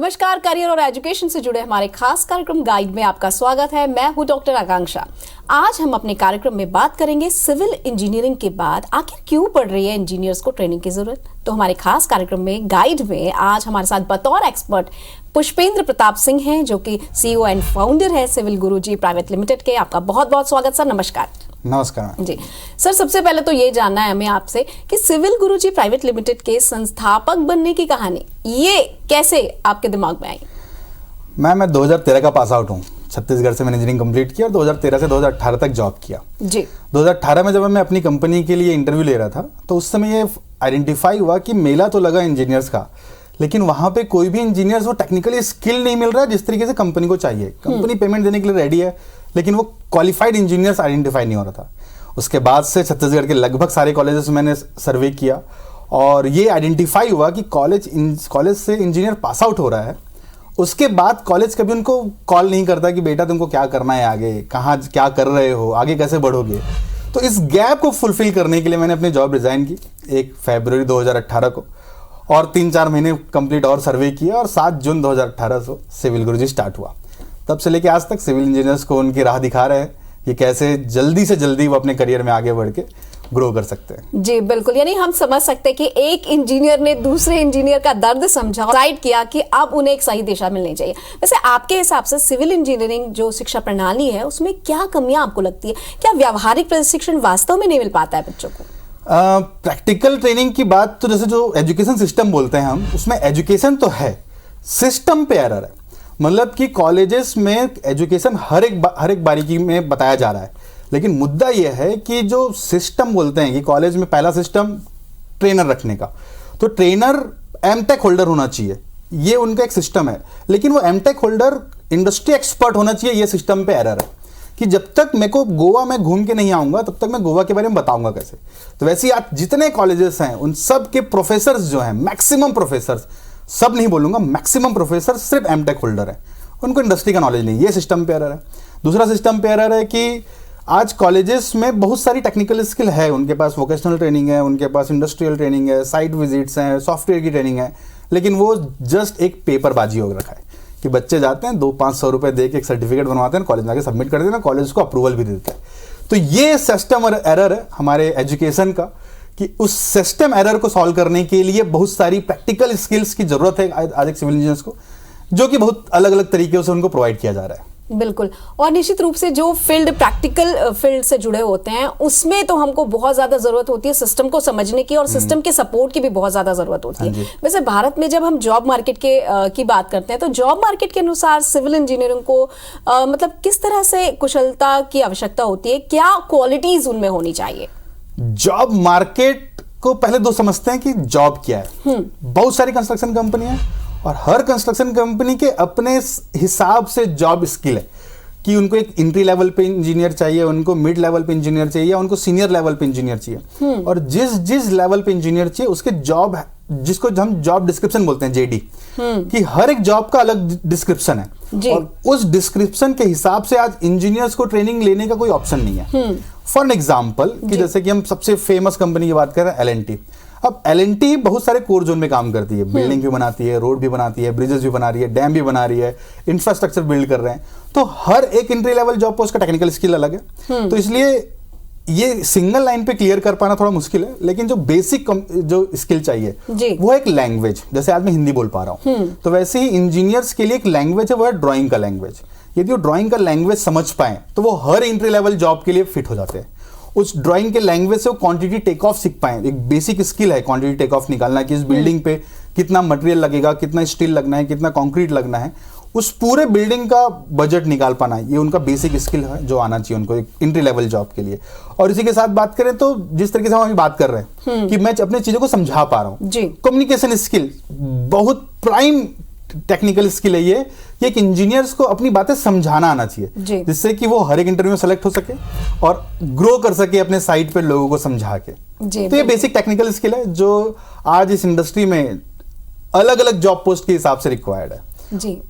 नमस्कार, करियर और एजुकेशन से जुड़े हमारे खास कार्यक्रम गाइड में आपका स्वागत है। मैं हूं डॉक्टर आकांक्षा। आज हम अपने कार्यक्रम में बात करेंगे सिविल इंजीनियरिंग के बाद आखिर क्यों पड़ रही है इंजीनियर्स को ट्रेनिंग की जरूरत। तो हमारे खास कार्यक्रम में गाइड में आज हमारे साथ बतौर एक्सपर्ट पुष्पेंद्र प्रताप सिंह हैं, जो कि CEO एंड फाउंडर है सिविल गुरुजी प्राइवेट लिमिटेड के। आपका बहुत बहुत स्वागत सर। नमस्कार। नमस्कार जी सर, सबसे पहले तो ये जानना है हमें आपसे कि सिविल गुरुजी प्राइवेट लिमिटेड के संस्थापक बनने की कहानी ये कैसे आपके दिमाग में आई? मैं 2013 का पास आउट हूँ। छत्तीसगढ़ से मैंने इंजीनियरिंग कंप्लीट किया और 2013 से 2018 तक जॉब किया। जी 2018 में जब मैं अपनी कंपनी के लिए इंटरव्यू ले रहा था तो उस समय ये आइडेंटिफाई हुआ कि मेला तो लगा इंजीनियर्स का, लेकिन वहाँ पे कोई भी इंजीनियर्स वो टेक्निकली स्किल नहीं मिल रहा है जिस तरीके से कंपनी को चाहिए। कंपनी पेमेंट देने के लिए रेडी है, लेकिन वो क्वालिफाइड इंजीनियर्स आइडेंटिफाई नहीं हो रहा था। उसके बाद से छत्तीसगढ़ के लगभग सारे कॉलेजेस मैंने सर्वे किया और ये आइडेंटिफाई हुआ कि कॉलेज से इंजीनियर पास आउट हो रहा है, उसके बाद कॉलेज कभी उनको कॉल नहीं करता कि बेटा तुमको क्या करना है, आगे कहाँ क्या कर रहे हो, आगे कैसे बढ़ोगे। तो इस गैप को फुलफिल करने के लिए मैंने अपनी जॉब रिजाइन की 1 फरवरी 2018 को और 3-4 महीने कंप्लीट और सर्वे किया और 7 जून 2018 से सिविल गुरुजी स्टार्ट हुआ। तब से लेके आज तक सिविल इंजीनियर्स को उनकी राह दिखा रहे हैं कि कैसे जल्दी से जल्दी वो अपने करियर में आगे बढ़ के ग्रो कर सकते हैं। जी बिल्कुल, यानी हम समझ सकते हैं कि एक इंजीनियर ने दूसरे इंजीनियर का दर्द समझा, डिसाइड किया कि अब उन्हें एक सही दिशा मिलनी चाहिए। वैसे आपके हिसाब से सिविल इंजीनियरिंग जो शिक्षा प्रणाली है उसमें क्या कमियां आपको लगती है? क्या व्यावहारिक प्रशिक्षण वास्तव में नहीं मिल पाता है बच्चों को? प्रैक्टिकल ट्रेनिंग की बात तो जैसे जो एजुकेशन सिस्टम बोलते हैं हम, उसमें एजुकेशन तो है, सिस्टम पे एरर है। मतलब कि कॉलेजेस में एजुकेशन हर एक बारीकी में बताया जा रहा है, लेकिन मुद्दा यह है कि जो सिस्टम बोलते हैं कि कॉलेज में पहला सिस्टम ट्रेनर रखने का, तो ट्रेनर एमटेक होल्डर होना चाहिए, ये उनका एक सिस्टम है। लेकिन वो एमटेक होल्डर इंडस्ट्री एक्सपर्ट होना चाहिए, ये सिस्टम पे एरर है कि जब तक मेरे को गोवा में घूम के नहीं आऊँगा तब तक मैं गोवा के बारे में बताऊँगा कैसे। तो वैसे ही आज जितने कॉलेजेस हैं उन सब के प्रोफेसर्स जो हैं, मैक्सिमम प्रोफेसर्स, सब नहीं बोलूँगा, मैक्सिमम प्रोफेसर सिर्फ एमटेक होल्डर है, उनको इंडस्ट्री का नॉलेज नहीं। ये सिस्टम पे एरर है। दूसरा सिस्टम पे एरर है कि आज कॉलेजेस में बहुत सारी टेक्निकल स्किल है, उनके पास वोकेशनल ट्रेनिंग है, उनके पास इंडस्ट्रियल ट्रेनिंग है, साइट विजिट्स हैं, सॉफ्टवेयर की ट्रेनिंग है, लेकिन वो जस्ट एक पेपरबाजी हो रखा है कि बच्चे जाते हैं 200-500 रुपये दे के एक सर्टिफिकेट बनवाते हैं, कॉलेज में आके सबमिट कर देते हैं, कॉलेज को अप्रूवल भी देता है। तो ये सिस्टम एरर है हमारे एजुकेशन का कि उस सिस्टम एरर को सॉल्व करने के लिए बहुत सारी प्रैक्टिकल स्किल्स की जरूरत है आज एक सिविल इंजीनियर्स को, जो कि बहुत अलग अलग तरीके से उनको प्रोवाइड किया जा रहा है। बिल्कुल, और निश्चित रूप से जो प्रैक्टिकल फील्ड से जुड़े होते हैं उसमें तो हमको बहुत ज्यादा जरूरत होती है सिस्टम को समझने की, और सिस्टम के सपोर्ट की भी बहुत ज्यादा जरूरत होती है। वैसे भारत में जब हम जॉब मार्केट की बात करते हैं तो जॉब मार्केट के अनुसार सिविल इंजीनियरिंग को मतलब किस तरह से कुशलता की आवश्यकता होती है, क्या क्वालिटीज उनमें होनी चाहिए? जॉब मार्केट को पहले दो समझते हैं कि जॉब क्या है। बहुत सारी कंस्ट्रक्शन कंपनी है और हर कंस्ट्रक्शन कंपनी के अपने हिसाब से जॉब स्किल है कि उनको एक एंट्री लेवल पे इंजीनियर चाहिए, उनको मिड लेवल पे इंजीनियर चाहिए, या उनको सीनियर लेवल पे इंजीनियर चाहिए। और जिस लेवल पे इंजीनियर चाहिए उसके जॉब, जिसको हम जॉब डिस्क्रिप्शन बोलते हैं, जेडी, कि हर एक जॉब का अलग डिस्क्रिप्शन है और उस डिस्क्रिप्शन के हिसाब से आज इंजीनियर्स को ट्रेनिंग लेने का कोई ऑप्शन नहीं है। फॉर एन एग्जाम्पल कि जैसे कि हम सबसे फेमस कंपनी की बात करें L&T। अब L&T बहुत सारे कोर जोन में काम करती है, बिल्डिंग भी बनाती है, रोड भी बनाती है, ब्रिजेस भी बना रही है, डैम भी बना रही है, इंफ्रास्ट्रक्चर बिल्ड कर रहे हैं। तो हर एक एंट्री लेवल जॉब पोस्ट का टेक्निकल स्किल अलग है। तो इसलिए ये सिंगल लाइन पे क्लियर कर पाना थोड़ा मुश्किल है, लेकिन जो बेसिक जो स्किल चाहिए वो एक लैंग्वेज, जैसे आज मैं हिंदी बोल पा रहा हूँ, तो वैसे ही इंजीनियर्स के लिए एक लैंग्वेज है, वो है ड्राइंग का लैंग्वेज। यदि वो ड्राइंग का लैंग्वेज समझ पाए तो वो हर एंट्री लेवल जॉब के लिए फिट हो जाते हैं। उस ड्राइंग के लैंग्वेज से वो क्वांटिटी टेक ऑफ सीख पाए, एक बेसिक स्किल है क्वांटिटी टेक ऑफ निकालना, कि इस बिल्डिंग पे कितना मटेरियल लगेगा, कितना स्टील लगना है, कितना कंक्रीट लगना है, उस पूरे बिल्डिंग का बजट निकाल पाना, ये उनका बेसिक स्किल है जो आना चाहिए उनको एक एंट्री लेवल जॉब के लिए। और इसी के साथ बात करें तो जिस तरीके से हम अभी बात कर रहे हैं कि मैं अपनी चीजों को समझा पा रहा हूँ, कम्युनिकेशन स्किल बहुत प्राइम टेक्निकल स्किल है ये, कि एक इंजीनियर्स को अपनी बातें समझाना आना चाहिए, जिससे कि वो हर एक इंटरव्यू में सेलेक्ट हो सके और ग्रो कर सके अपने साइट पे लोगों को समझा के। तो ये बेसिक टेक्निकल स्किल है जो आज इस इंडस्ट्री में अलग अलग जॉब पोस्ट के हिसाब से रिक्वायर्ड है। जी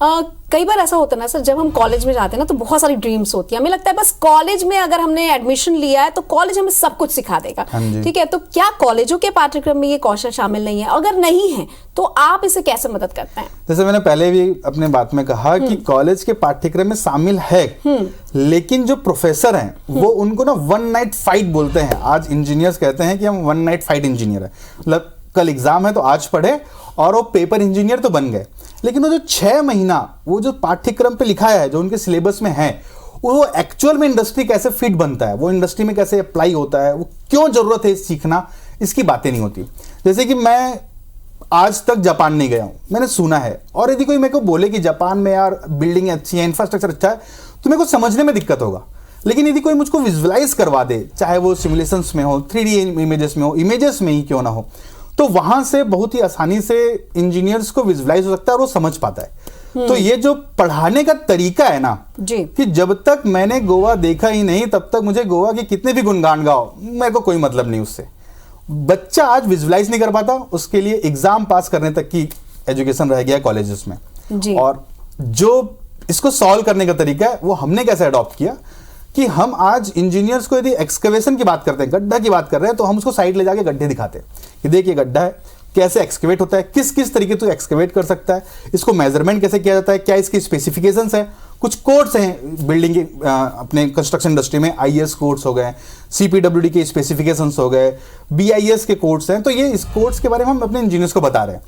कई बार ऐसा होता है ना सर, जब हम कॉलेज में जाते हैं ना तो बहुत सारी ड्रीम्स होती है, हमें लगता है बस कॉलेज में अगर हमने एडमिशन लिया है तो कॉलेज हमें सब कुछ सिखा देगा। ठीक है, तो क्या कॉलेजों के पाठ्यक्रम में ये कौशल शामिल नहीं है? अगर नहीं है तो आप इसे कैसे मदद करते हैं? जैसे मैंने पहले भी अपने बात में कहा कि कॉलेज के पाठ्यक्रम में शामिल है, लेकिन जो प्रोफेसर हैं वो उनको ना वन नाइट फाइट बोलते हैं। आज इंजीनियर्स कहते हैं कि हम वन नाइट फाइट इंजीनियर है, मतलब कल एग्जाम है तो आज पढ़े और वो पेपर इंजीनियर तो बन गए, लेकिन वो जो 6 महीना वो जो पाठ्यक्रम पे लिखा है, जो उनके सिलेबस में है, वो एक्चुअल में इंडस्ट्री कैसे फिट बनता है, वो इंडस्ट्री में कैसे अप्लाई होता है, वो क्यों जरूरत है सीखना, इसकी बातें नहीं होती। जैसे कि मैं आज तक जापान नहीं गया हूं, मैंने सुना है, और यदि कोई मेरे को बोले कि जापान में यार बिल्डिंग अच्छी है, इंफ्रास्ट्रक्चर अच्छा है, तो मेरे को समझने में दिक्कत होगा। लेकिन यदि कोई मुझको विजुअलाइज करवा दे, चाहे वो सिमुलेशंस में हो, 3D इमेजेस में हो, इमेजेस में ही क्यों ना हो, तो वहां से बहुत ही आसानी से इंजीनियर्स को विजुअलाइज हो सकता है और वो समझ पाता है। तो ये जो पढ़ाने का तरीका है ना जी, कि जब तक मैंने गोवा देखा ही नहीं तब तक मुझे गोवा के कितने भी गुणगान गाओ मेरे को कोई मतलब नहीं उससे। बच्चा आज विजुअलाइज नहीं कर पाता, उसके लिए एग्जाम पास करने तक की एजुकेशन रह गया कॉलेजेस में जी। और जो इसको सॉल्व करने का तरीका है वो हमने कैसे अडॉप्ट किया कि हम आज इंजीनियर्स को यदि एक्सकवेशन की बात करते हैं, गड्ढा की बात कर रहे हैं, तो हम उसको साइड ले जाके गड्ढे दिखाते हैं कि देखिए गड्ढा है, कैसे एक्सकवेट होता है, किस किस तरीके से एक्सकवेट कर सकता है, इसको मेजरमेंट कैसे किया जाता है, क्या इसकी स्पेसिफिकेशंस हैं, कुछ कोड्स हैं बिल्डिंग के अपने कंस्ट्रक्शन इंडस्ट्री में, IS कोड्स हो गए, CPWD के स्पेसिफिकेशंस हो गए, BIS के कोड्स हैं। तो ये इस कोड्स के बारे में हम अपने इंजीनियर्स को बता रहे हैं,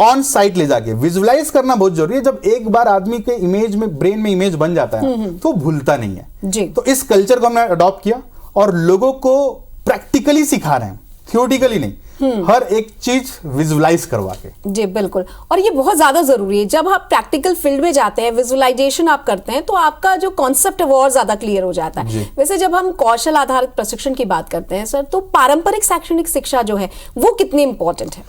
ऑन साइट ले जाके विजुअलाइज करना बहुत जरूरी है। जब एक बार आदमी के इमेज में, ब्रेन में इमेज बन जाता है तो भूलता नहीं है जी। तो इस कल्चर को हमने अडॉप्ट किया और लोगों को प्रैक्टिकली सिखा रहे हैं, थियोरेटिकली नहीं, हर एक चीज विजुअलाइज करवा के। जी बिल्कुल, और ये बहुत ज्यादा जरूरी है। जब आप प्रैक्टिकल फील्ड में जाते हैं, विजुअलाइजेशन आप करते हैं, तो आपका जो कॉन्सेप्ट है वो और ज्यादा क्लियर हो जाता है। वैसे जब हम कौशल आधारित प्रशिक्षण की बात करते हैं सर, तो पारंपरिक शैक्षणिक शिक्षा जो है वो कितनी इंपॉर्टेंट है?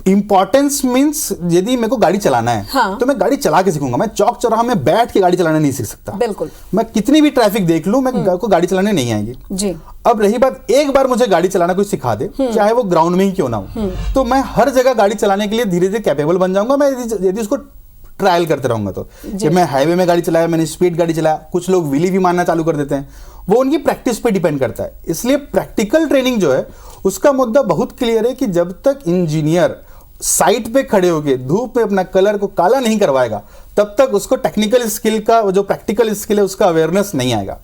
इंपॉर्टेंस मीन्स यदि मेरे को गाड़ी चलाना है हाँ। तो मैं गाड़ी चला के सीखूंगा, मैं चौक चौराहा में बैठ के गाड़ी चलाना नहीं सीख सकता। बिल्कुल, मैं कितनी भी ट्रैफिक देख लूं, मैं को गाड़ी चलाने नहीं आएगी जी। अब रही बात, एक बार मुझे गाड़ी चलाना कोई सिखा दे, चाहे वो ग्राउंड में ही क्यों ना हो, तो मैं हर जगह गाड़ी चलाने के लिए धीरे धीरे कैपेबल बन जाऊंगा। मैं यदि उसको ट्रायल करते रहूंगा तो कि मैं हाईवे में गाड़ी चलाया, मैंने स्पीड गाड़ी चलाया, कुछ लोग व्हीली भी मारना चालू कर देते हैं, वो उनकी प्रैक्टिस पे डिपेंड करता है। इसलिए प्रैक्टिकल ट्रेनिंग जो है उसका मुद्दा बहुत क्लियर है कि जब तक इंजीनियर साइट पे खड़े होके धूप में अपना कलर को काला नहीं करवाएगा तब तक उसको टेक्निकल स्किल का, जो प्रैक्टिकल स्किल है उसका अवेयरनेस नहीं आएगा।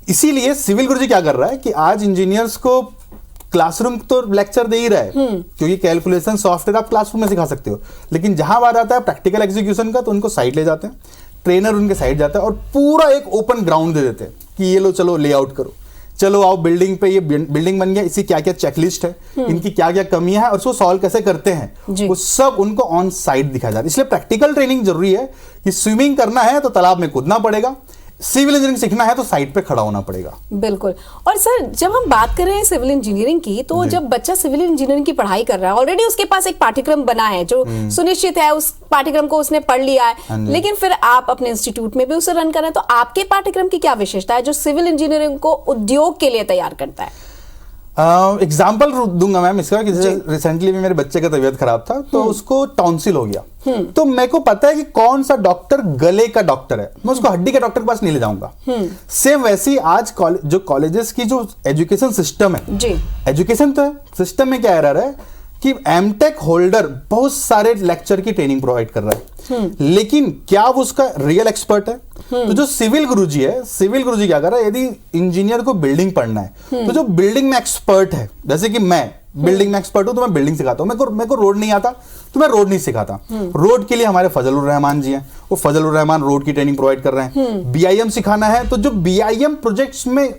इसीलिए सिविल गुरुजी क्या कर रहा है कि आज इंजीनियर्स को क्लासरूम तो लेक्चर दे ही रहा है, क्योंकि कैलकुलेशन सॉफ्टवेयर आप क्लासरूम में सिखा सकते हो, लेकिन जहां बात आता है प्रैक्टिकल एग्जीक्यूशन का तो उनको साइट ले जाते हैं, ट्रेनर उनके साइड जाता है और पूरा एक ओपन ग्राउंड दे देते हैं कि ये लो चलो लेआउट करो, चलो आओ बिल्डिंग पे, ये बिल्डिंग बन गया, इसकी क्या क्या चेकलिस्ट है, इनकी क्या क्या कमियां है और उसको सॉल्व कैसे करते हैं, वो सब उनको ऑन साइट दिखाया जाता है। इसलिए प्रैक्टिकल ट्रेनिंग जरूरी है कि स्विमिंग करना है तो तालाब में कूदना पड़ेगा, सिविल इंजीनियरिंग सीखना है तो साइट पे खड़ा होना पड़ेगा। बिल्कुल। और सर जब हम बात कर रहे हैं सिविल इंजीनियरिंग की, तो जब बच्चा सिविल इंजीनियरिंग की पढ़ाई कर रहा है, ऑलरेडी उसके पास एक पाठ्यक्रम बना है जो सुनिश्चित है, उस पाठ्यक्रम को उसने पढ़ लिया है, लेकिन फिर आप अपने इंस्टीट्यूट में भी उसे रन कर रहे हैं, तो आपके पाठ्यक्रम की क्या विशेषता है जो सिविल इंजीनियरिंग को उद्योग के लिए तैयार करता है? एग्जाम्पल दूंगा मैम इसका कि जैसे रिसेंटली भी मेरे बच्चे का तबीयत खराब था तो उसको टॉन्सिल हो गया, तो मेरे को पता है कि कौन सा डॉक्टर गले का डॉक्टर है, मैं उसको हड्डी के डॉक्टर के पास नहीं ले जाऊंगा। सेम वैसे ही आज जो कॉलेजेस की जो एजुकेशन सिस्टम है जी, एजुकेशन तो है, सिस्टम में क्या एरर है कि एमटेक होल्डर बहुत सारे लेक्चर की ट्रेनिंग प्रोवाइड कर रहा है, लेकिन क्या वो उसका रियल एक्सपर्ट है? तो जो सिविल गुरुजी है, सिविल गुरुजी क्या कर रहा है, यदि इंजीनियर को बिल्डिंग पढ़ना है तो जो बिल्डिंग में एक्सपर्ट है, जैसे कि मैं बिल्डिंग में एक्सपर्ट हूं तो मैं बिल्डिंग सिखाता हूं, मेरे को रोड नहीं आता तो मैं रोड नहीं सिखाता। रोड के लिए हमारे फजलुर रहमान जी हैं, वो फजलुर रहमान रोड की ट्रेनिंग प्रोवाइड कर रहे हैं। BIM सिखाना है तो जो BIM प्रोजेक्ट्स में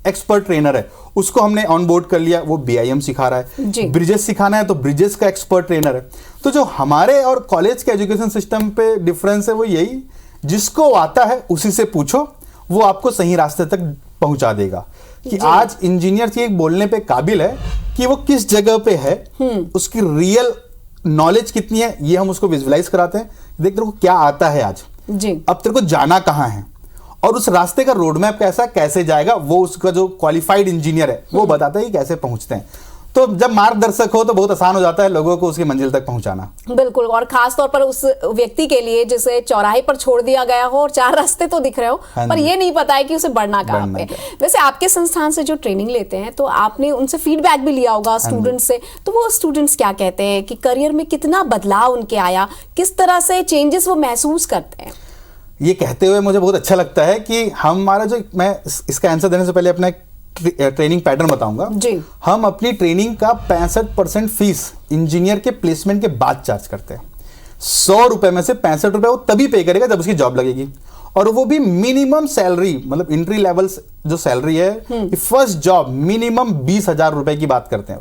एक्सपर्ट ट्रेनर है उसको हमने ऑन बोर्ड कर लिया, वो BIM सिखा रहा है। ब्रिजेस सिखाना है तो ब्रिजेस का एक्सपर्ट ट्रेनर है। तो जो हमारे और कॉलेज के एजुकेशन सिस्टम पे डिफरेंस है वो यही, जिसको आता है उसी से पूछो, वो आपको सही रास्ते तक पहुंचा देगा। कि आज इंजीनियर की एक बोलने पे काबिल है कि वो किस जगह पे है, उसकी रियल नॉलेज कितनी है, ये हम उसको विजुअलाइज कराते हैं। देख तेरे को क्या आता है आज जी, अब तेरे को जाना कहाँ है और उस रास्ते का रोड मैप कैसे जाएगा, वो उसका जो क्वालिफाइड इंजीनियर है वो बताता है कि कैसे पहुंचते हैं। तो जब मार्गदर्शक हो तो बहुत आसान हो जाता है लोगों को उसकी मंजिल तक पहुंचाना। बिल्कुल, और खास तौर पर उस व्यक्ति के लिए जिसे चौराहे पर छोड़ दिया गया हो और 4 रास्ते तो दिख रहे हो, पर ये नहीं पता है कि उसे बढ़ना कहाँ पे। वैसे आपके संस्थान से जो ट्रेनिंग लेते हैं तो आपने उनसे फीडबैक भी लिया होगा स्टूडेंट्स से, तो वो स्टूडेंट्स क्या कहते हैं कि करियर में कितना बदलाव उनके आया, किस तरह से चेंजेस वो महसूस करते हैं? ये कहते हुए मुझे बहुत अच्छा लगता है कि हमारा जो, मैं इसका आंसर देने से पहले अपना ट्रेनिंग पैटर्न बताऊंगा जी। हम अपनी ट्रेनिंग का 65% फीस इंजीनियर के प्लेसमेंट के बाद चार्ज करते हैं। 100 रुपए में से 65 रुपए वो तभी पे करेगा जब उसकी जॉब लगेगी, और वो भी मिनिमम सैलरी, मतलब एंट्री लेवल जो सैलरी है, फर्स्ट जॉब मिनिमम 20,000 रुपए की बात करते हैं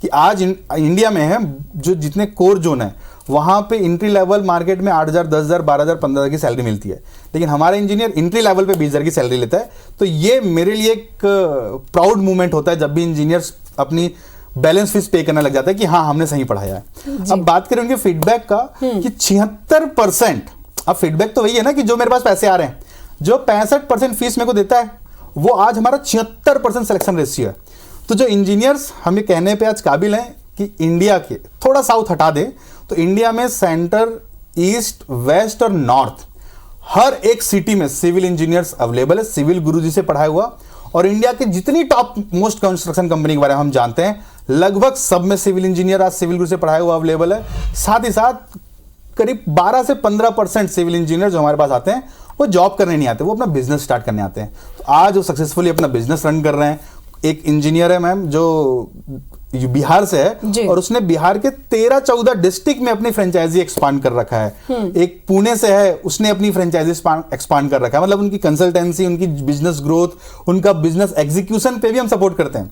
कि आज इंडिया में है जो जितने कोर जोन है वहां पे एंट्री लेवल मार्केट में 8,000, 10,000, 12,000, 15,000 की सैलरी मिलती है, लेकिन हमारा इंजीनियर एंट्री लेवल पे 20,000 की सैलरी लेता है। तो ये मेरे लिए एक प्राउड मूवमेंट होता है जब भी इंजीनियर्स अपनी बैलेंस फीस पे करने लग जाता है कि हाँ हमने सही पढ़ाया है। अब बात करें उनके फीडबैक का कि 76%, अब फीडबैक तो वही है ना कि जो मेरे पास पैसे आ रहे हैं, जो 65% फीस मेरे को देता है वो आज हमारा 76% सिलेक्शन रेशियो है। तो जो इंजीनियर्स हमें कहने पे आज काबिल हैं कि इंडिया के थोड़ा साउथ हटा दें तो इंडिया में सेंटर, ईस्ट, वेस्ट और नॉर्थ हर एक सिटी में सिविल इंजीनियर्स अवेलेबल है, सिविल गुरुजी से पढ़ाया हुआ। और इंडिया के जितनी टॉप मोस्ट कंस्ट्रक्शन कंपनी के बारे में हम जानते हैं लगभग सब में सिविल इंजीनियर आज सिविल गुरु से पढ़ाया हुआ अवेलेबल है। साथ ही साथ करीब 12 से 15% सिविल इंजीनियर जो हमारे पास आते हैं वो जॉब करने नहीं आते, वो अपना बिजनेस स्टार्ट करने आते हैं। तो आज वो सक्सेसफुली अपना बिजनेस रन कर रहे हैं। एक इंजीनियर है मैम जो बिहार से है और उसने बिहार के 13-14 डिस्ट्रिक्ट में अपनी फ्रेंचाइजी एक्सपांड कर रखा है। एक पुणे से है, उसने अपनी फ्रेंचाइजी एक्सपांड कर रखा है। मतलब उनकी कंसल्टेंसी, उनकी बिजनेस ग्रोथ, उनका बिजनेस एग्जीक्यूशन पे भी हम सपोर्ट करते हैं।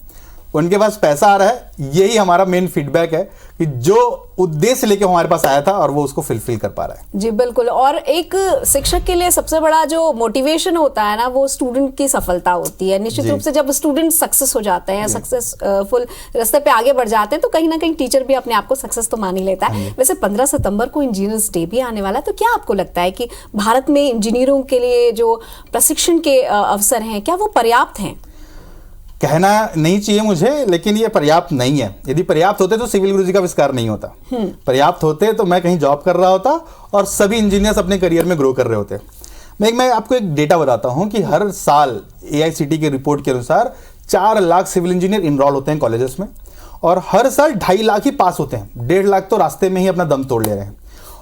उनके पास पैसा आ रहा है, यही हमारा मेन फीडबैक है कि जो उद्देश्य लेके हमारे पास आया था और वो उसको फुलफिल कर पा रहा है। जी बिल्कुल, और एक शिक्षक के लिए सबसे बड़ा जो मोटिवेशन होता है ना वो स्टूडेंट की सफलता होती है। निश्चित रूप से जब स्टूडेंट सक्सेस हो जाते हैं, सक्सेसफुल रास्ते पे आगे बढ़ जाते हैं तो कहीं ना कहीं टीचर भी अपने आप को सक्सेस तो मान ही लेता है। वैसे 15 सितंबर को इंजीनियर्स डे भी आने वाला है, तो क्या आपको लगता है कि भारत में इंजीनियरों के लिए जो प्रशिक्षण के अवसर हैं क्या वो पर्याप्त हैं? कहना नहीं चाहिए मुझे, लेकिन ये पर्याप्त नहीं है। यदि पर्याप्त होते तो सिविल गुरुजी का आविष्कार नहीं होता। पर्याप्त होते तो मैं कहीं जॉब कर रहा होता और सभी इंजीनियर्स अपने करियर में ग्रो कर रहे होते। मैं आपको एक डेटा बताता हूं कि हर साल AICTE की रिपोर्ट के अनुसार 4 लाख सिविल इंजीनियर इनरोल होते हैं कॉलेजेस में, और हर साल 2.5 लाख ही पास होते हैं। 1.5 लाख तो रास्ते में ही अपना दम तोड़ ले रहे हैं।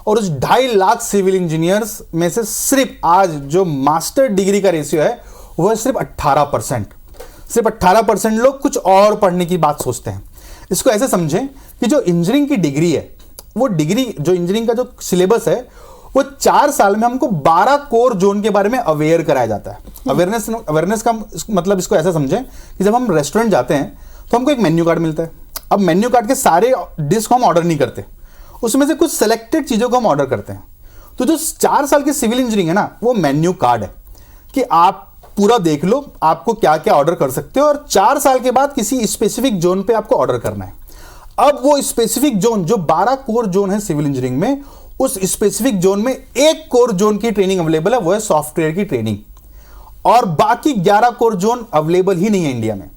और उस 2.5 लाख सिविल इंजीनियर्स में से सिर्फ आज जो मास्टर डिग्री का रेशियो है वो है सिर्फ 18%। सिर्फ 18% लोग कुछ और पढ़ने की बात सोचते हैं। इसको ऐसे समझें कि जो इंजीनियरिंग की डिग्री है, वो डिग्री जो इंजीनियरिंग का जो सिलेबस है वो 4 साल में हमको 12 कोर जोन के बारे में अवेयर कराया जाता है। अवेयरनेस का मतलब इसको ऐसा समझें कि जब हम रेस्टोरेंट जाते हैं तो हमको एक मेन्यू कार्ड मिलता है। अब मेन्यू कार्ड के सारे डिश को हम ऑर्डर नहीं करते, उसमें से कुछ सेलेक्टेड चीजों को हम ऑर्डर करते हैं। तो जो 4 साल की सिविल इंजीनियरिंग है ना, वो मेन्यू कार्ड है कि आप पूरा देख लो आपको क्या क्या ऑर्डर कर सकते हो, और 4 साल के बाद किसी स्पेसिफिक जोन पे आपको ऑर्डर करना है। अब वो स्पेसिफिक जोन जो 12 कोर जोन है सिविल इंजीनियरिंग में, उस स्पेसिफिक जोन में एक कोर जोन की ट्रेनिंग अवेलेबल है, वो है सॉफ्टवेयर की ट्रेनिंग। और बाकी 11 कोर जोन अवेलेबल ही नहीं है इंडिया में,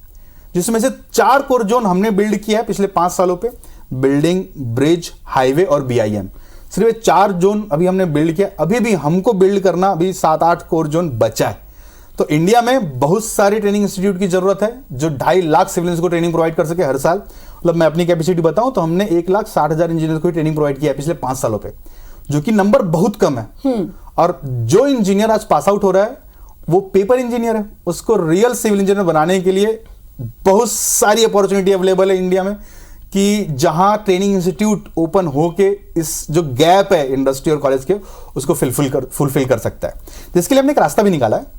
जिसमें से 4 कोर जोन हमने बिल्ड किया है पिछले 5 सालों पे, बिल्डिंग, ब्रिज, हाईवे और BIM। सिर्फ 4 जोन अभी हमने बिल्ड किया। अभी भी हमको बिल्ड करना अभी 7-8 कोर जोन बचा है। तो इंडिया में बहुत सारी ट्रेनिंग इंस्टीट्यूट की जरूरत है जो 2.5 लाख सिविलियंस को ट्रेनिंग प्रोवाइड कर सके हर साल। मतलब मैं अपनी कैपेसिटी बताऊं तो हमने 1,60,000 इंजीनियर को ट्रेनिंग प्रोवाइड किया है पिछले 5 सालों पे, जो कि नंबर बहुत कम है। और जो इंजीनियर आज पास आउट हो रहा है वो पेपर इंजीनियर है, उसको रियल सिविल इंजीनियर बनाने के लिए बहुत सारी अपॉर्चुनिटी अवेलेबल है इंडिया में, कि जहां ट्रेनिंग इंस्टीट्यूट ओपन होके इस जो गैप है इंडस्ट्री और कॉलेज के उसको फुलफिल कर सकता है। तो इसके लिए हमने एक रास्ता भी निकाला है।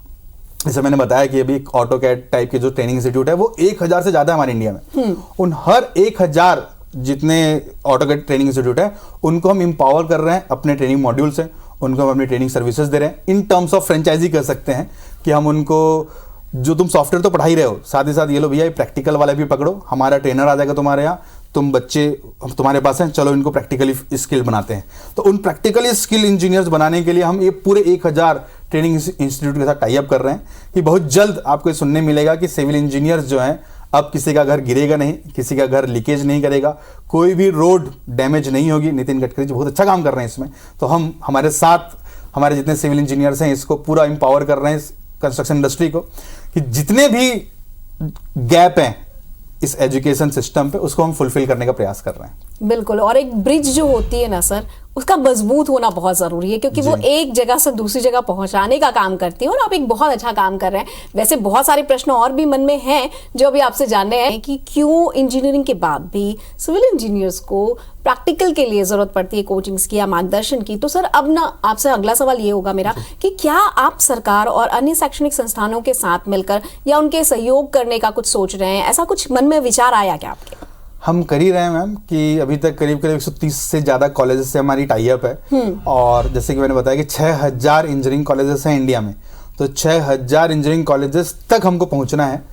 जैसे मैंने बताया कि अभी एक ऑटोकैड टाइप के जो ट्रेनिंग इंस्टीट्यूट है वो 1000 से ज्यादा है हमारे इंडिया में। उन हर 1000 जितने ऑटोकैड ट्रेनिंग इंस्टीट्यूट है उनको हम इंपावर कर रहे हैं अपने ट्रेनिंग मॉड्यूल से, उनको हम अपनी ट्रेनिंग सर्विसेज दे रहे हैं। इन टर्म्स ऑफ फ्रेंचाइजी कर सकते हैं कि हम उनको, जो तुम सॉफ्टवेयर तो पढ़ा ही रहे हो, साथ ही साथ ये लो भैया प्रैक्टिकल वाला भी पकड़ो, हमारा ट्रेनर आ जाएगा तुम्हारे यहाँ, तुम बच्चे तुम्हारे पास हैं, चलो इनको प्रैक्टिकली स्किल्ड बनाते हैं। तो उन प्रैक्टिकली स्किल इंजीनियर्स बनाने के लिए हम ये पूरे 1000 ट्रेनिंग इंस्टीट्यूट के साथ टाई अप कर रहे हैं कि बहुत जल्द आपको सुनने मिलेगा कि सिविल इंजीनियर्स जो हैं अब किसी का घर गिरेगा नहीं, किसी का घर लीकेज नहीं करेगा, कोई भी रोड डैमेज नहीं होगी। नितिन गडकरी जी बहुत अच्छा काम कर रहे हैं इसमें। तो हम हमारे साथ हमारे जितने सिविल इंजीनियर्स हैं इसको पूरा एम्पावर कर रहे हैं, इस कंस्ट्रक्शन इंडस्ट्री को, कि जितने भी गैप हैं इस एजुकेशन सिस्टम पे उसको हम फुलफिल करने का प्रयास कर रहे हैं। बिल्कुल। और एक ब्रिज जो होती है ना सर, उसका मजबूत होना बहुत जरूरी है, क्योंकि वो एक जगह से दूसरी जगह पहुंचाने का काम करती है, और आप एक बहुत अच्छा काम कर रहे हैं। वैसे बहुत सारे प्रश्न और भी मन में हैं जो अभी आपसे जानने हैं कि क्यों इंजीनियरिंग के बाद भी सिविल इंजीनियर्स को प्रैक्टिकल के लिए जरूरत पड़ती है कोचिंग्स की या मार्गदर्शन की। तो सर अब ना आपसे अगला सवाल ये होगा मेरा कि क्या आप सरकार और अन्य शैक्षणिक संस्थानों के साथ मिलकर या उनके सहयोग करने का कुछ सोच रहे हैं? ऐसा कुछ मन में विचार आया क्या आपके? हम कर ही रहे हैं मैम, कि अभी तक करीब 130 से ज़्यादा कॉलेजेस से हमारी टाई अप है। और जैसे कि मैंने बताया कि 6000 इंजीनियरिंग कॉलेजेस हैं इंडिया में, तो 6000 इंजीनियरिंग कॉलेजेस तक हमको पहुंचना है।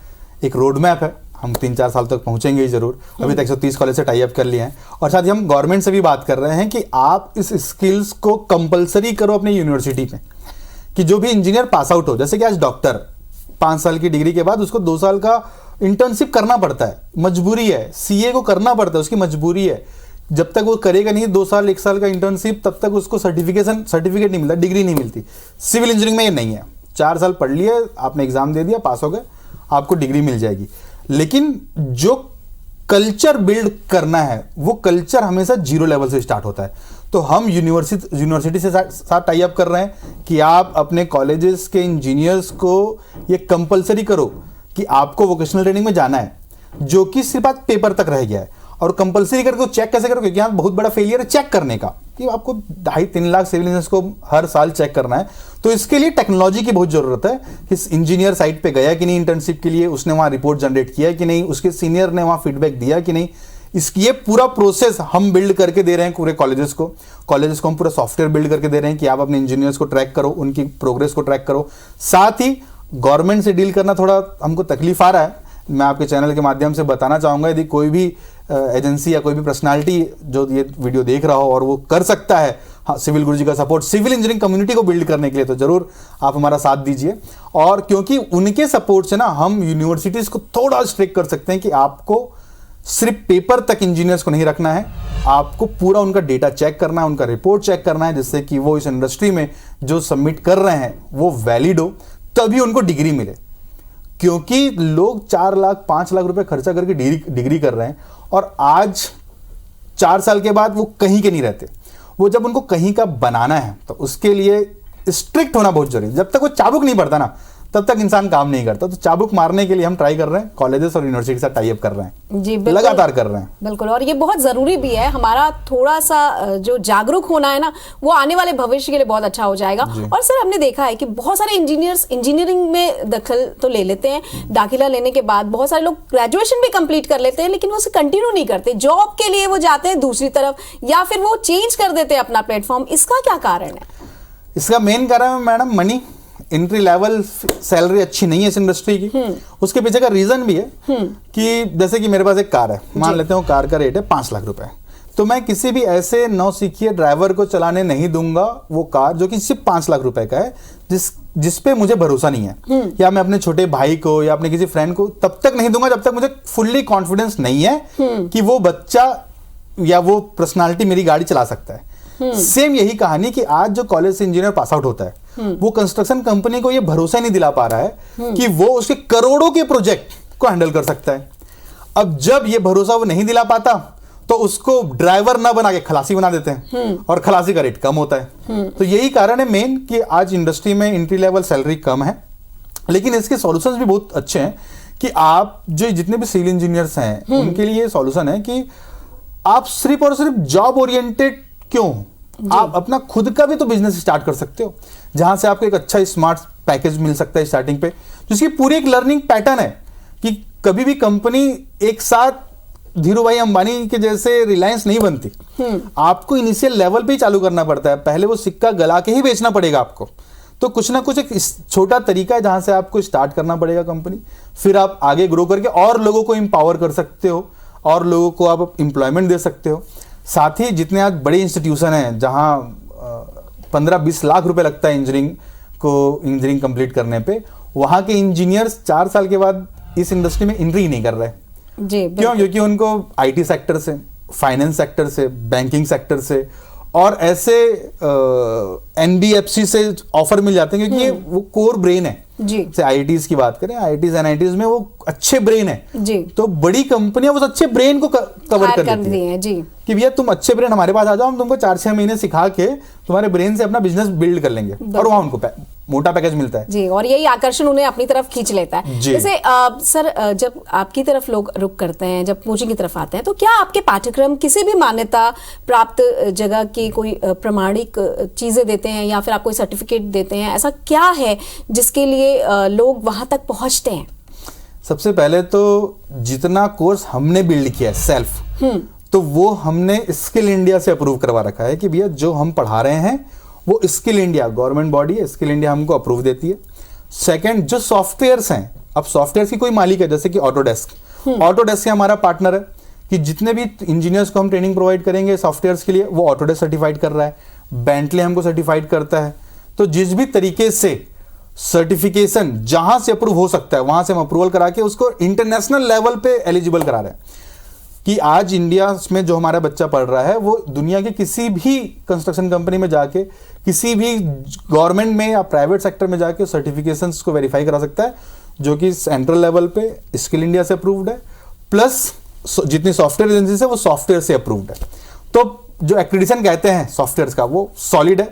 एक रोड मैप है, हम 3-4 साल तक पहुंचेंगे ही जरूर। अभी तक 130 कॉलेज से टाई अप कर लिए हैं, और साथ ही हम गवर्नमेंट से भी बात कर रहे हैं कि आप इस स्किल्स को कंपलसरी करो अपनी यूनिवर्सिटी में, कि जो भी इंजीनियर पास आउट हो, जैसे कि आज डॉक्टर 5 साल की डिग्री के बाद उसको 2 साल का इंटर्नशिप करना पड़ता है, मजबूरी है। सीए को करना पड़ता है, उसकी मजबूरी है। जब तक वो करेगा नहीं 2 साल 1 साल का इंटर्नशिप, तब तक उसको सर्टिफिकेट नहीं मिलता, डिग्री नहीं मिलती। सिविल इंजीनियरिंग में ये नहीं है। 4 साल पढ़ लिए, आपने एग्जाम दे दिया, पास हो गए, आपको डिग्री मिल जाएगी। लेकिन जो कल्चर बिल्ड करना है वो कल्चर हमेशा 0 लेवल से स्टार्ट होता है। तो हम यूनिवर्सिटी से साथ टाई अप कर रहे हैं कि आप अपने कॉलेजेस के इंजीनियर्स को ये कंपलसरी करो कि आपको वोकेशनल ट्रेनिंग में जाना है, जो कि सिर्फ आज पेपर तक रह गया है। और कंपलसरी करके चेक कैसे करो, क्योंकि यहाँ बहुत बड़ा फेलियर है चेक करने का, कि आपको 2.5-3 लाख सिविल इंजीनियर्स को हर साल चेक करना है। तो इसके लिए टेक्नोलॉजी की बहुत जरूरत है। इस इंजीनियर साइट पे गया कि नहीं इंटर्नशिप के लिए, उसने वहाँ रिपोर्ट जनरेट किया कि नहीं, उसके सीनियर ने वहाँ फीडबैक दिया कि नहीं, ये पूरा प्रोसेस हम बिल्ड करके दे रहे हैं पूरे कॉलेजेस को हम पूरा सॉफ्टवेयर बिल्ड करके दे रहे हैं कि आप अपने इंजीनियर्स को ट्रैक करो, उनकी प्रोग्रेस को ट्रैक करो। साथ ही गवर्नमेंट से डील करना थोड़ा हमको तकलीफ आ रहा है। मैं आपके चैनल के माध्यम से बताना चाहूँगा, यदि कोई भी एजेंसी या कोई भी पर्सनालिटी जो ये वीडियो देख रहा हो और वो कर सकता है हाँ सिविल गुरुजी का सपोर्ट सिविल इंजीनियरिंग कम्युनिटी को बिल्ड करने के लिए, तो जरूर आप हमारा साथ दीजिए। और क्योंकि उनके सपोर्ट से ना हम यूनिवर्सिटीज़ को थोड़ा स्ट्रिक्ट कर सकते हैं कि आपको सिर्फ पेपर तक इंजीनियर्स को नहीं रखना है, आपको पूरा उनका डेटा चेक करना है, उनका रिपोर्ट चेक करना है, जिससे कि वो इस इंडस्ट्री में जो सबमिट कर रहे हैं वो वैलिड हो, तभी उनको डिग्री मिले। क्योंकि लोग 4 लाख 5 लाख रुपए खर्चा करके डिग्री कर रहे हैं, और आज 4 साल के बाद वो कहीं के नहीं रहते। वो जब उनको कहीं का बनाना है तो उसके लिए स्ट्रिक्ट होना बहुत जरूरी है। जब तक वो चाबुक नहीं पड़ता ना, तब तक इंसान काम नहीं करता। तो चाबुक मारने के लिए हम ट्राई कर रहे हैं, कॉलेजेस और यूनिवर्सिटी के साथ टाई अप कर रहे हैं जी, बिल्कुल, लगातार कर रहे हैं। बिल्कुल, और ये बहुत जरूरी भी है। हमारा थोड़ा सा जो जागरूक होना है ना, वो आने वाले भविष्य के लिए बहुत अच्छा हो जाएगा। और सर हमने देखा है कि बहुत सारे इंजीनियर्स इंजीनियरिंग में दखल तो ले लेते हैं, दाखिला लेने के बाद बहुत सारे लोग ग्रेजुएशन भी कंप्लीट कर लेते हैं, लेकिन वो उसे कंटिन्यू नहीं करते, जॉब के लिए वो जाते हैं दूसरी तरफ, या फिर वो चेंज कर देते हैं अपना प्लेटफॉर्म। इसका क्या कारण है? इसका मेन कारण है madam money. Entry level salary अच्छी नहीं है इस इंडस्ट्री की। उसके पीछे का रीजन भी है कि जैसे कि मेरे पास एक कार है, मान लेते हो कार का रेट है 5 लाख रुपए, तो मैं किसी भी ऐसे नौसिखिए ड्राइवर को चलाने नहीं दूंगा वो कार जो कि सिर्फ 5 लाख रुपए का है, जिस पे मुझे भरोसा नहीं है। या मैं अपने छोटे भाई को या अपने किसी फ्रेंड को तब तक नहीं दूंगा जब तक मुझे फुल्ली कॉन्फिडेंस नहीं है कि वो बच्चा या वो पर्सनालिटी मेरी गाड़ी चला सकता है। सेम यही कहानी कि आज जो कॉलेज से इंजीनियर पास आउट होता है वो कंस्ट्रक्शन कंपनी को ये भरोसा नहीं दिला पा रहा है कि वो उसके करोड़ों के प्रोजेक्ट को हैंडल कर सकता है। अब जब ये भरोसा वो नहीं दिला पाता तो उसको ड्राइवर ना बना के खलासी बना देते हैं, और खलासी का रेट कम होता है। तो यही कारण है मेन कि आज इंडस्ट्री में एंट्री लेवल सैलरी कम है। लेकिन इसके सॉल्यूशंस भी बहुत अच्छे हैं कि आप जो जितने भी सिविल इंजीनियर्स हैं उनके लिए सॉल्यूशन है कि आप सिर्फ और सिर्फ जॉब ओरिएंटेड क्यों, आप अपना खुद का भी तो बिजनेस स्टार्ट कर सकते हो, जहां से आपको एक अच्छा स्मार्ट पैकेज मिल सकता है स्टार्टिंग पे, जिसकी पूरी एक लर्निंग पैटर्न है कि कभी भी कंपनी एक साथ धीरू भाई अंबानी के जैसे रिलायंस नहीं बनती। आपको इनिशियल लेवल पे ही चालू करना पड़ता है, पहले वो सिक्का गला के ही बेचना पड़ेगा आपको। तो कुछ ना कुछ एक छोटा तरीका है जहां से आपको स्टार्ट करना पड़ेगा कंपनी, फिर आप आगे ग्रो करके और लोगों को एम्पावर कर सकते हो, और लोगों को आप एम्प्लॉयमेंट दे सकते हो। साथ ही जितने आज बड़े इंस्टीट्यूशन हैं जहां 15-20 लाख रुपए लगता है इंजीनियरिंग कंप्लीट करने पे, वहां के इंजीनियर्स 4 साल के बाद इस इंडस्ट्री में एंट्री नहीं कर रहे। जी, क्यों? क्योंकि उनको आईटी सेक्टर से, फाइनेंस सेक्टर से, बैंकिंग सेक्टर से और ऐसे एनबीएफसी से ऑफर मिल जाते हैं, क्योंकि वो कोर ब्रेन है जी। जैसे आईआईटीज की बात करें, आईआईटीज एनआईटीज में वो अच्छे ब्रेन है जी। तो बड़ी कंपनियां उस अच्छे ब्रेन को कवर कर लेती है जी, कि भैया तुम अच्छे ब्रेन हमारे पास आ जाओ, हम तुमको 4-6 महीने सिखा के तुम्हारे ब्रेन से अपना बिजनेस बिल्ड कर लेंगे, और वहां उनको मोटा पैकेज मिलता है जी। और यही आकर्षण उन्हें अपनी तरफ खींच लेता है। जैसे सर, जब आपकी तरफ लोग रुक करते हैं, जब कोचिंग की तरफ आते हैं, तो क्या आपके पाठ्यक्रम किसी भी मान्यता प्राप्त जगह की कोई प्रमाणिक चीजें देते हैं या फिर आप कोई सर्टिफिकेट देते हैं? ऐसा क्या है जिसके लिए लोग वहां तक पहुंचते हैं? सबसे पहले तो जितना कोर्स हमने बिल्ड किया है सेल्फ, तो वो हमने स्किल इंडिया से अप्रूव करवा रखा है कि भैया जो हम पढ़ा रहे हैं वो स्किल इंडिया, गवर्नमेंट बॉडी है, स्किल इंडिया हमको अप्रूव देती है। सेकंड, जो सॉफ्टवेयर्स हैं, अब सॉफ्टवेयर की कोई मालिक है जैसे कि ऑटोडेस्क हमारा पार्टनर है कि जितने भी इंजीनियर्स को हम ट्रेनिंग प्रोवाइड करेंगे सॉफ्टवेयर्स के लिए, वो ऑटोडेस्क सर्टिफाइड कर रहा है, बेंटले हमको सर्टिफाइड करता है। तो जिस भी तरीके से सर्टिफिकेशन जहां से अप्रूव हो सकता है वहां से हम अप्रूवल करा के उसको इंटरनेशनल लेवल पे एलिजिबल करा रहे हैं कि आज इंडिया में जो हमारा बच्चा पढ़ रहा है वो दुनिया के किसी भी कंस्ट्रक्शन कंपनी में जाके, किसी भी गवर्नमेंट में या प्राइवेट सेक्टर में जाके सर्टिफिकेशंस को वेरीफाई करा सकता है, जो कि सेंट्रल लेवल पे स्किल इंडिया से अप्रूव्ड है, प्लस जितनी सॉफ्टवेयर एजेंसी है वो सॉफ्टवेयर से अप्रूव्ड है। तो जो एक्रेडिटेशन कहते हैं सॉफ्टवेयर का वो सॉलिड है,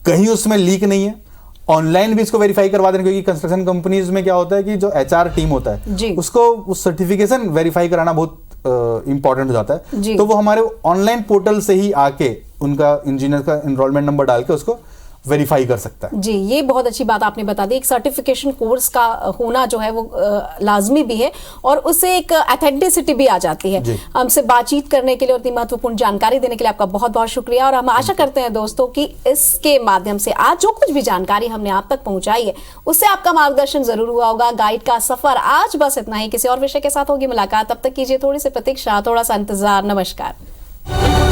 कहीं उसमें लीक नहीं है। ऑनलाइन भी इसको वेरीफाई करवा देना, क्योंकि कंस्ट्रक्शन कंपनीज में क्या होता है कि जो एचआर टीम होता है उसको उस सर्टिफिकेशन वेरीफाई कराना बहुत इंपॉर्टेंट हो जाता है। तो वो हमारे ऑनलाइन पोर्टल से ही आके उनका इंजीनियर का एनरोलमेंट नंबर डाल के उसको वेरीफाई कर सकता है। जी, ये बहुत अच्छी बात आपने बता दी। एक सर्टिफिकेशन कोर्स का होना जो है वो लाजमी भी है और उससे एक ऑथेंटिसिटी भी आ जाती है। हमसे बातचीत करने के लिए और इतनी महत्वपूर्ण जानकारी देने के लिए आपका बहुत बहुत शुक्रिया। और हम आशा करते हैं दोस्तों कि इसके माध्यम से आज जो कुछ भी जानकारी हमने आप तक पहुंचाई है उससे आपका मार्गदर्शन जरूर हुआ होगा। गाइड का सफर आज बस इतना ही, किसी और विषय के साथ होगी मुलाकात। तब तक कीजिए थोड़ी सी प्रतीक्षा, थोड़ा सा इंतजार। नमस्कार।